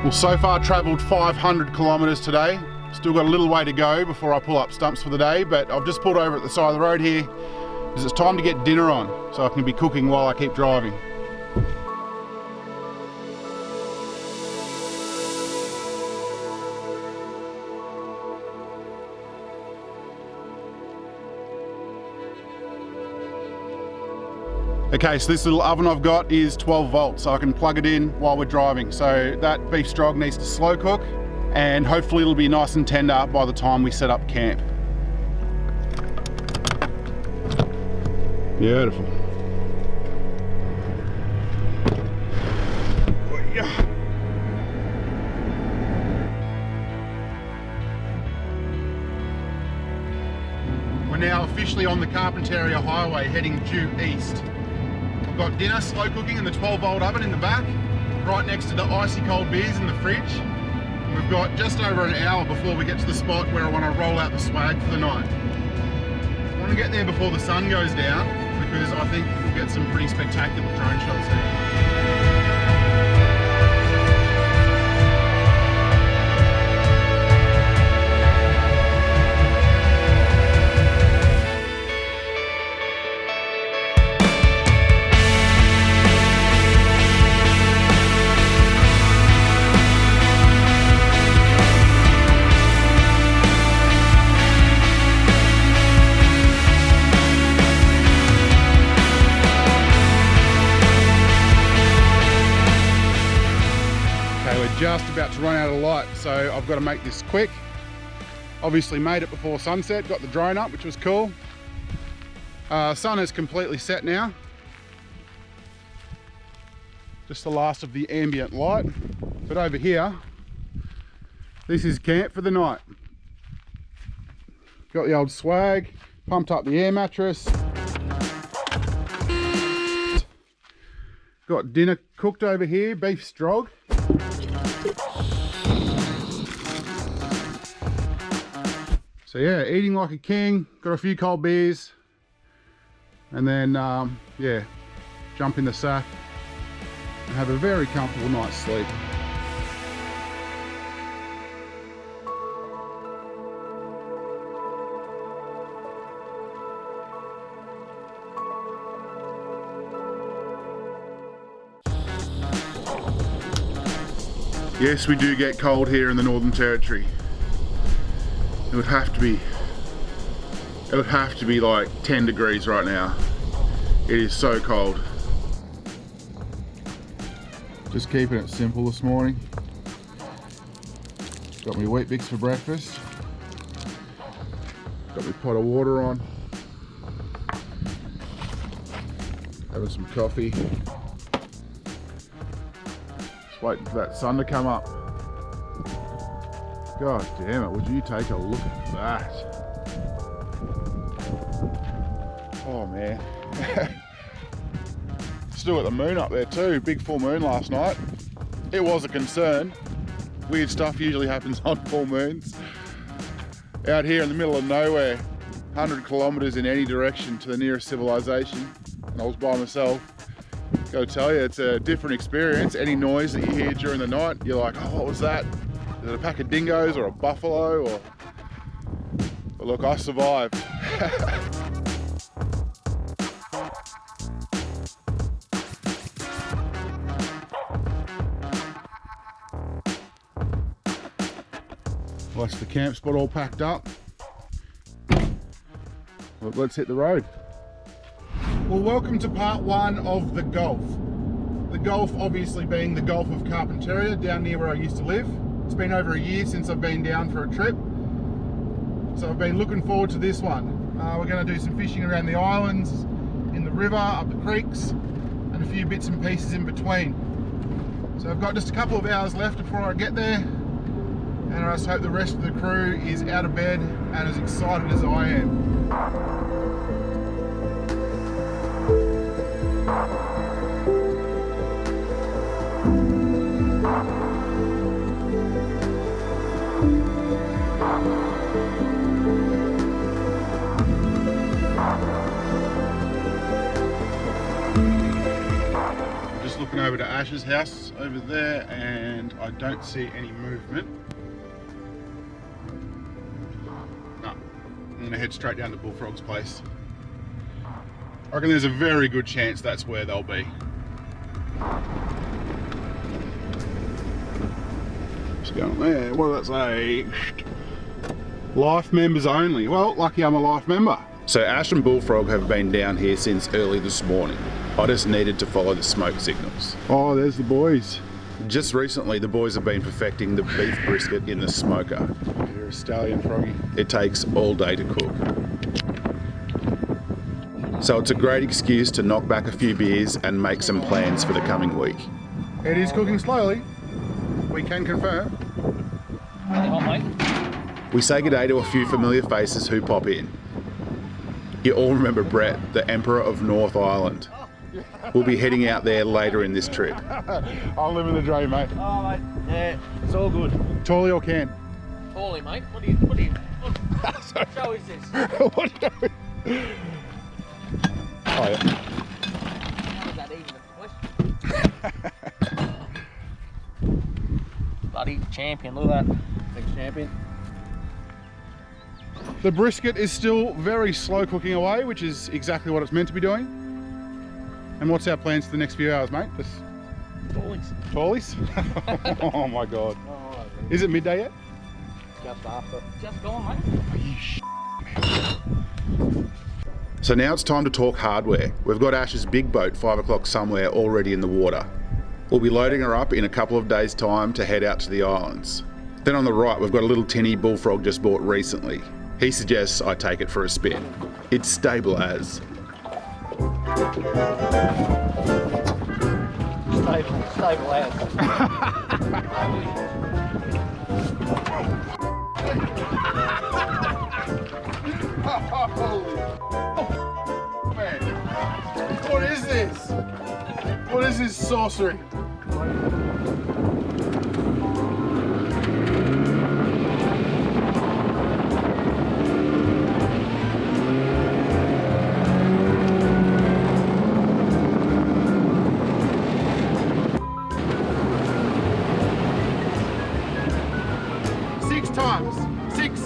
Well, so far travelled 500 kilometres today. Still got a little way to go before I pull up stumps for the day, but I've just pulled over at the side of the road here because it's time to get dinner on, so I can be cooking while I keep driving. Okay, so this little oven I've got is 12 volts, so I can plug it in while we're driving. So that beef strog needs to slow cook, and hopefully it'll be nice and tender by the time we set up camp. Beautiful. We're now officially on the Carpentaria Highway heading due east. I've got dinner slow cooking in the 12 volt oven in the back, right next to the icy cold beers in the fridge. And we've got just over an hour before we get to the spot where I want to roll out the swag for the night. I want to get there before the sun goes down because I think we'll get some pretty spectacular drone shots there. Just about to run out of light, so I've got to make this quick. Obviously made it before sunset, got the drone up, which was cool. Sun is completely set now. Just the last of the ambient light. But over here, this is camp for the night. Got the old swag, pumped up the air mattress. Got dinner cooked over here, beef strog. So yeah, eating like a king, got a few cold beers, and then yeah, jump in the sack and have a very comfortable night's sleep. Yes, we do get cold here in the Northern Territory. It would have to be like 10 degrees right now. It is so cold. Just keeping it simple this morning. Got me Wheat Bix for breakfast. Got me pot of water on. Having some coffee. Just waiting for that sun to come up. God damn it, would you take a look at that? Oh man. Still got the moon up there too, big full moon last night. It was a concern. Weird stuff usually happens on full moons. Out here in the middle of nowhere, 100 kilometers in any direction to the nearest civilization, and I was by myself. Gotta tell you, it's a different experience. Any noise that you hear during the night, you're like, oh, what was that? Is it a pack of dingoes or a buffalo? Or... But look, I survived. Well, that's the camp spot all packed up. Well, let's hit the road. Well, welcome to part one of the Gulf. The Gulf obviously being the Gulf of Carpentaria, down near where I used to live. It's been over a year since I've been down for a trip, so I've been looking forward to this one. We're going to do some fishing around the islands, in the river, up the creeks, and a few bits and pieces in between. So I've got just a couple of hours left before I get there, and I just hope the rest of the crew is out of bed and as excited as I am. over to Ash's house over there, and I don't see any movement. No, I'm gonna head straight down to Bullfrog's place. I reckon there's a very good chance that's where they'll be. What's going on there? What does that say? Life members only. Well, lucky I'm a life member. So Ash and Bullfrog have been down here since early this morning. I just needed to follow the smoke signals. Oh, there's the boys. Just recently, the boys have been perfecting the beef brisket in the smoker. You're a stallion, Froggy. It takes all day to cook. So it's a great excuse to knock back a few beers and make some plans for the coming week. It is cooking slowly. We can confirm. We say good day to a few familiar faces who pop in. You all remember Brett, the Emperor of North Island. We'll be heading out there later in this trip. I'm living the dream, mate. Oh, mate, yeah, it's all good. Tally or can? Tally, mate. What show is this? What show is... Oh, yeah. How is that even a question? Bloody champion, look at that. Big champion. The brisket is still very slow cooking away, which is exactly what it's meant to be doing. And what's our plans for the next few hours, mate? Tallies. Tallies? Oh my God. Oh, is it midday yet? Just after. Just gone, mate. Are you So now it's time to talk hardware. We've got Ash's big boat, 5 o'clock somewhere, already in the water. We'll be loading her up in a couple of days' time to head out to the islands. Then on the right, we've got a little tinny Bullfrog just bought recently. He suggests I take it for a spin. It's stable as. Stable as. Man, what is this? What is this sorcery? Six.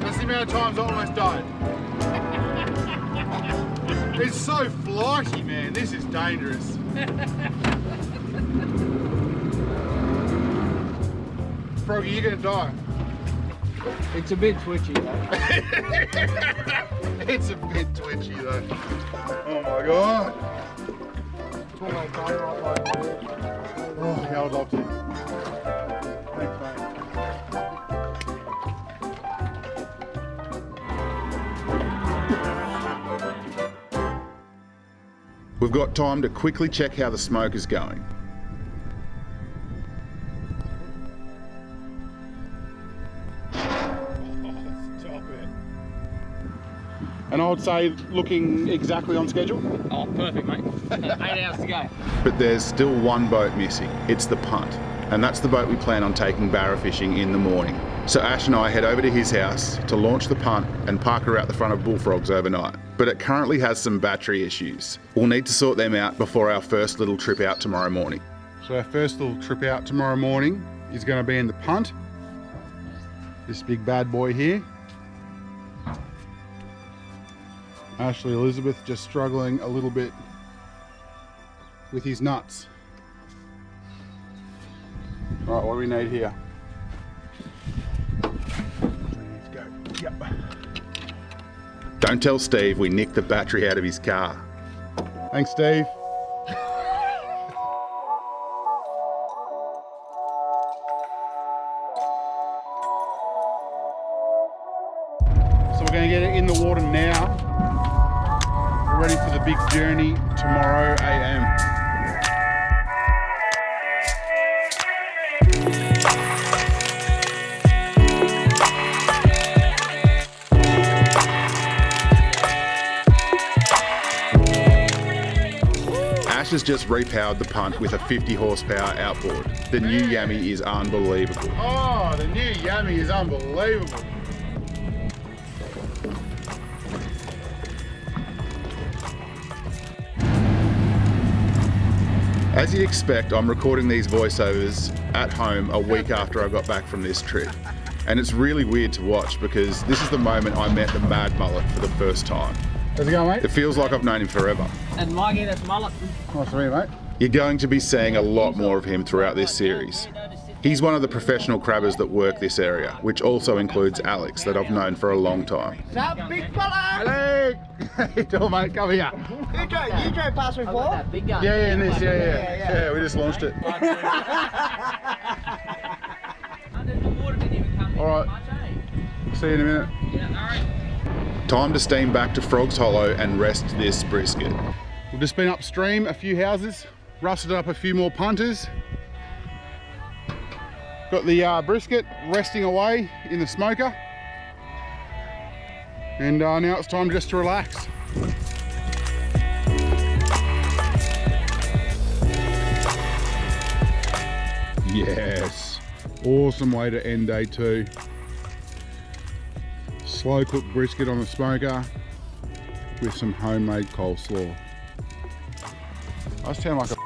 That's the amount of times I almost died. It's so flighty, man. This is dangerous. Froggy, you're gonna die. It's a bit twitchy, though. It's a bit twitchy, though. Oh my God. Oh, yeah, I'd love to. Thanks, mate. We've got time to quickly check how the smoke is going. Stop it. And I would say looking exactly on schedule. Oh, perfect, mate. 8 hours to go. But there's still one boat missing. It's the punt. And that's the boat we plan on taking barra fishing in the morning. So Ash and I head over to his house to launch the punt and park her out the front of Bullfrog's overnight. But it currently has some battery issues. We'll need to sort them out before our first little trip out tomorrow morning. So our first little trip out tomorrow morning is going to be in the punt. This big bad boy here. Ashley Elizabeth just struggling a little bit with his nuts. All right, what do we need here? Let's go. Yep. Don't tell Steve we nicked the battery out of his car. Thanks, Steve. So we're going to get it in the water now. We're ready for the big journey tomorrow AM. Ash has just repowered the punt with a 50 horsepower outboard. The new Yammy is unbelievable. Oh, the new Yammy is unbelievable. As you'd expect, I'm recording these voiceovers at home a week after I got back from this trip. And it's really weird to watch because this is the moment I met the mad mullet for the first time. How's it going, mate? It feels like I've known him forever. And Mikey, that's mullet. Nice to meet you, mate. You're going to be seeing a lot more of him throughout this series. He's one of the professional crabbers that work this area, which also includes Alex, that I've known for a long time. What's up, big fella? Hello! How you doing, mate? Come here. You drove past before? That big gun. Yeah, in this, yeah, we just launched it. Alright, see you in a minute. Time to steam back to Frog's Hollow and rest this brisket. We've just been upstream a few houses, rusted up a few more punters. Got the brisket resting away in the smoker. And now it's time just to relax. Yes, awesome way to end day 2. Slow cooked brisket on the smoker with some homemade coleslaw. I sound like a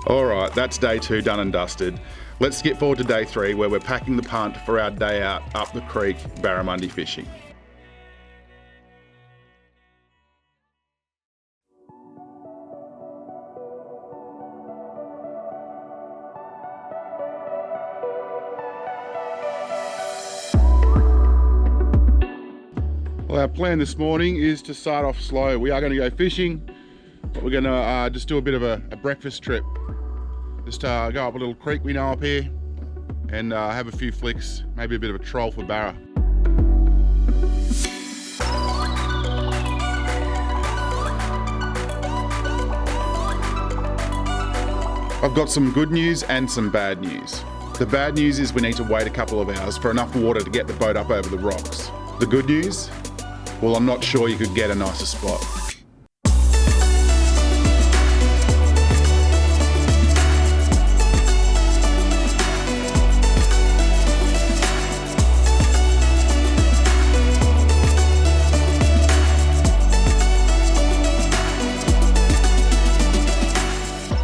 Alright, that's day 2 done and dusted. Let's skip forward to day 3 where we're packing the punt for our day out up the creek Barramundi fishing. Well, our plan this morning is to start off slow. We are going to go fishing, but we're going to just do a bit of a breakfast trip. Just go up a little creek we know up here and have a few flicks, maybe a bit of a troll for barra. I've got some good news and some bad news. The bad news is we need to wait a couple of hours for enough water to get the boat up over the rocks. The good news? Well, I'm not sure you could get a nicer spot.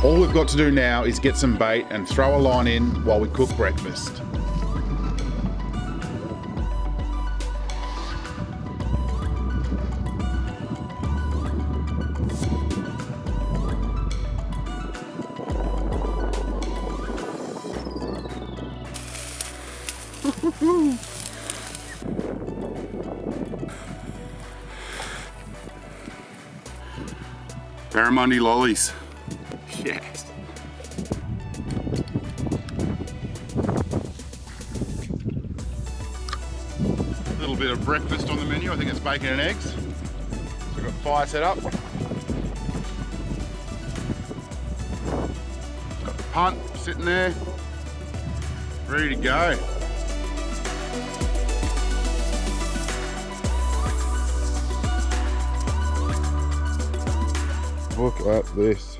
All we've got to do now is get some bait and throw a line in while we cook breakfast. Barramundi lollies. Yes. A little bit of breakfast on the menu. I think it's bacon and eggs. So we've got fire set up. Got the punt sitting there, ready to go. Look at this.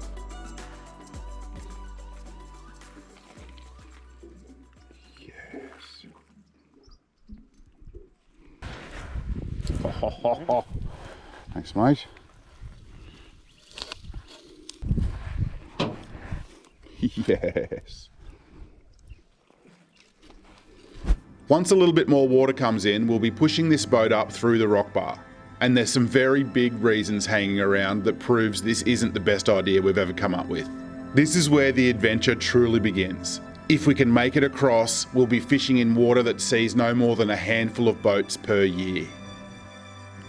Yes. Oh. Thanks, mate. Yes. Once a little bit more water comes in, we'll be pushing this boat up through the rock bar. And there's some very big reasons hanging around that proves this isn't the best idea we've ever come up with. This is where the adventure truly begins. If we can make it across, we'll be fishing in water that sees no more than a handful of boats per year.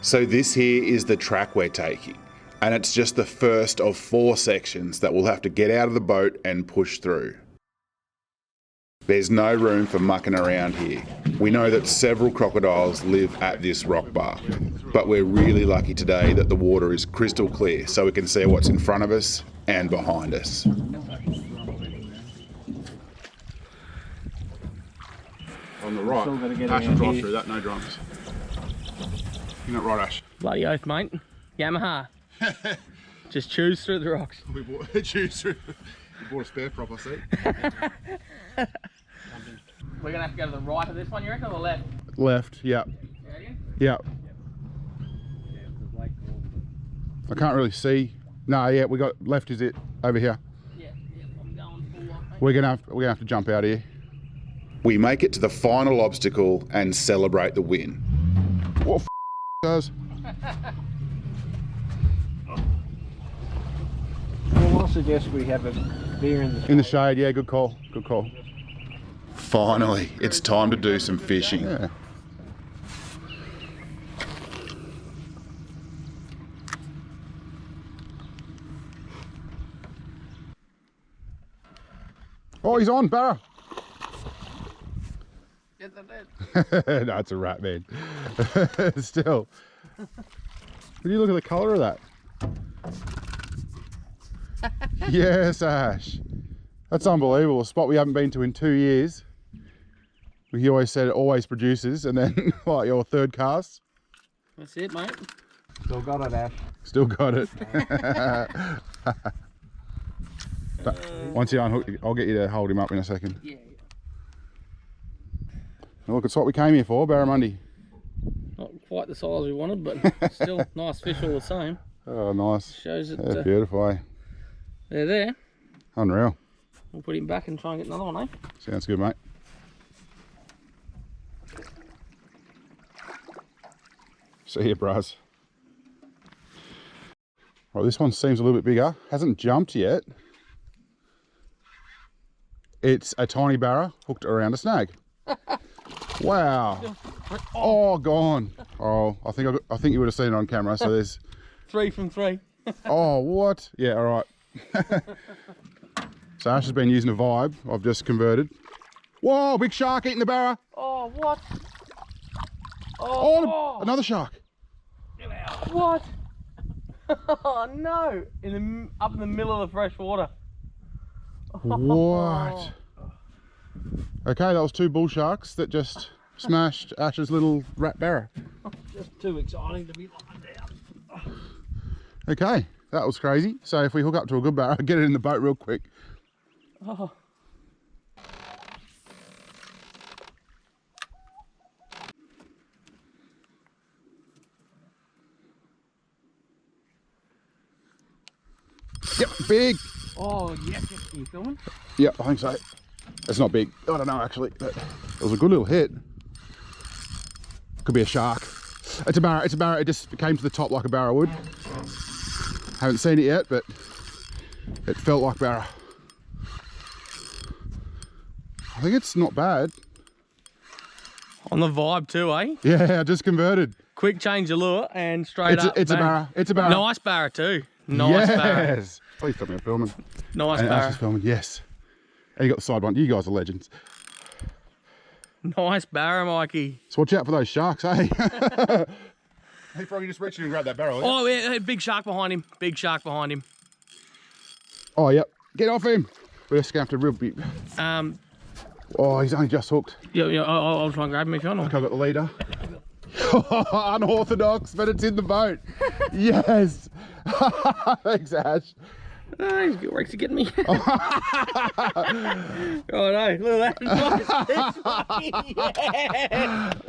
So this here is the track we're taking, and it's just the first of 4 sections that we'll have to get out of the boat and push through. There's no room for mucking around here. We know that several crocodiles live at this rock bar, but we're really lucky today that the water is crystal clear so we can see what's in front of us and behind us. On the right, Ash will drive through that, no drums. You're not right, Ash. Bloody oath, mate. Yamaha. Just choose through the rocks. We bought, choose through. We bought a spare prop, I see. We're gonna have to go to the right of this one, you reckon, or the left? Left, yeah. Yeah. I can't really see. No, yeah, we got left is it over here. Yeah. We're gonna have to jump out here. We make it to the final obstacle and celebrate the win. What does? Well, I suggest we have a beer In the shade, yeah, good call, good call. Finally, it's time to do some fishing. Yeah. Oh, he's on, Barra. Yes, I did. No, it's a rat, man. Still. Would you look at the colour of that? Yes, Ash. That's unbelievable. A spot we haven't been to in 2 years. He always said it always produces, and then like your third cast. That's it, mate. Still got it, Ash. Still got it. But once you unhook, I'll get you to hold him up in a second. Yeah. Now look, it's what we came here for, Barramundi. Not quite the size we wanted, but still nice fish all the same. Oh, nice. Shows that They're beautiful, eh? they're there. Unreal. We'll put him back and try and get another one, eh? Sounds good, mate. See you, bros. Right, this one seems a little bit bigger. Hasn't jumped yet. It's a tiny barra hooked around a snag. Wow. Oh, gone. Oh, I think you would have seen it on camera. So there's 3 from 3. Oh, what? Yeah, all right. So Ash has been using a vibe. I've just converted. Whoa, big shark eating the barra. Oh, what? Oh, another shark. What? Oh no! Up in the middle of the fresh water. What? Okay, that was 2 bull sharks that just smashed Ash's little rat barra. Just too exciting to be lying down. Okay, that was crazy. So if we hook up to a good barra, get it in the boat real quick. Oh. Yep, big. Oh, yes. Are you filming? Yep, I think so. It's not big. I don't know, actually. But it was a good little hit. Could be a shark. It's a barra. It's a barra. It just came to the top like a barra would. Haven't seen it yet, but it felt like barra. I think it's not bad. On the vibe too, eh? Yeah, I just converted. Quick change of lure and straight up. It's a barra. It's a barra. Nice barra too. Nice barra. Yes. Please stop me filming. Nice and barra. Ash is filming. Yes. And you got the side one. You guys are legends. Nice barra, Mikey. So watch out for those sharks, eh? Hey, Froggy, just reach in and grab that barrel. Oh, yeah, big shark behind him. Big shark behind him. Oh, yep. Get off him. We're just going to have to real big. Oh, he's only just hooked. Yeah, I'll try and grab him if you want. Okay, I've got the leader. Unorthodox, but it's in the boat. Yes. Thanks, Ash. He's getting me. Oh no, look at that.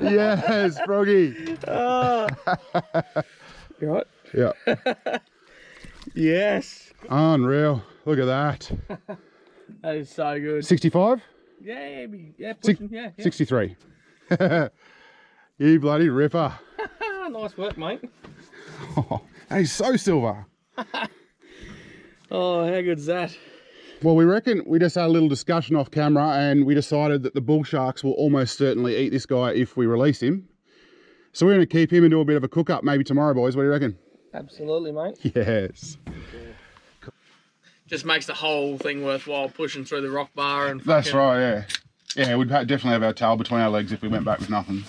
Yes, Froggy. You right? Yeah. Yes. Unreal. Look at that. That is so good. 65? Yeah, pushing, yeah. 63. You bloody ripper. Nice work, mate. Oh, he's so silver. Oh, how good's that? Well, we reckon we just had a little discussion off camera and we decided that the bull sharks will almost certainly eat this guy if we release him. So we're going to keep him and do a bit of a cook up maybe tomorrow, boys. What do you reckon? Absolutely, mate. Yes. Just makes the whole thing worthwhile pushing through the rock bar and That's right, yeah. Yeah, we'd definitely have our tail between our legs if we went back with nothing.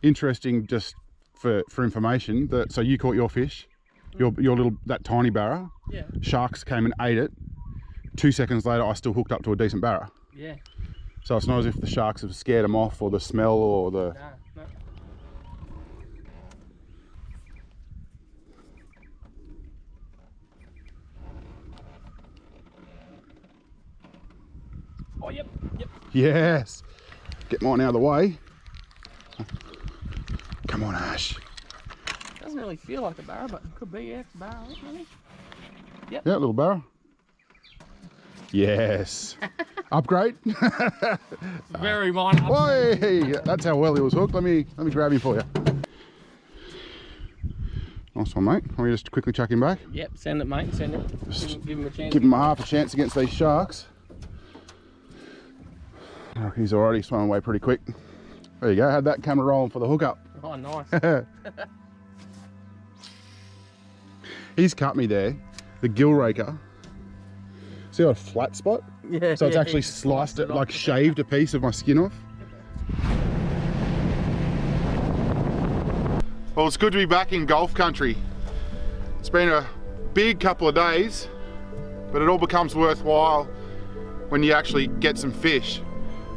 Interesting, just for information, that so you caught your fish, your little, that tiny barra. Yeah. Sharks came and ate it. 2 seconds later, I still hooked up to a decent barra. Yeah. So it's not as if the sharks have scared them off, or the smell, or the... No. Oh, yep. Yes. Get mine out of the way. Come on, Ash. Doesn't really feel like a barra, but it could be, yeah, it's a barra, maybe. Yep. Yeah, little barra. Yes. Upgrade? Very minor. Oi! That's how well he was hooked. Let me grab him for you. Nice one, mate. Let me just quickly chuck him back. Yep, send it, mate. Send it. Give him a chance. Give him a half a chance against these sharks. Oh, he's already swum away pretty quick. There you go. Had that camera rolling for the hookup. Oh, nice. He's cut me there. The gill raker. See a flat spot? Yeah. So it's actually sliced it, like shaved a piece of my skin off. Well, it's good to be back in Gulf country. It's been a big couple of days, but it all becomes worthwhile when you actually get some fish.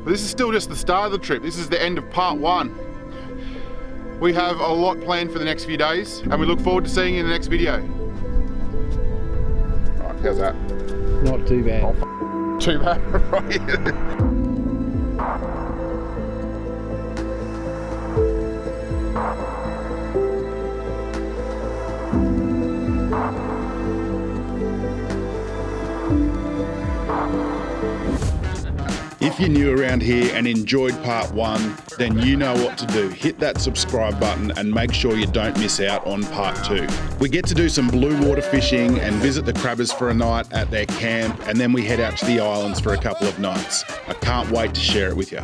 But this is still just the start of the trip. This is the end of part 1. We have a lot planned for the next few days, and we look forward to seeing you in the next video. All right, how's that? Not too bad. Oh, too bad, right? If you're new around here and enjoyed part 1, then you know what to do. Hit that subscribe button and make sure you don't miss out on part 2. We get to do some blue water fishing and visit the crabbers for a night at their camp, and then we head out to the islands for a couple of nights. I can't wait to share it with you.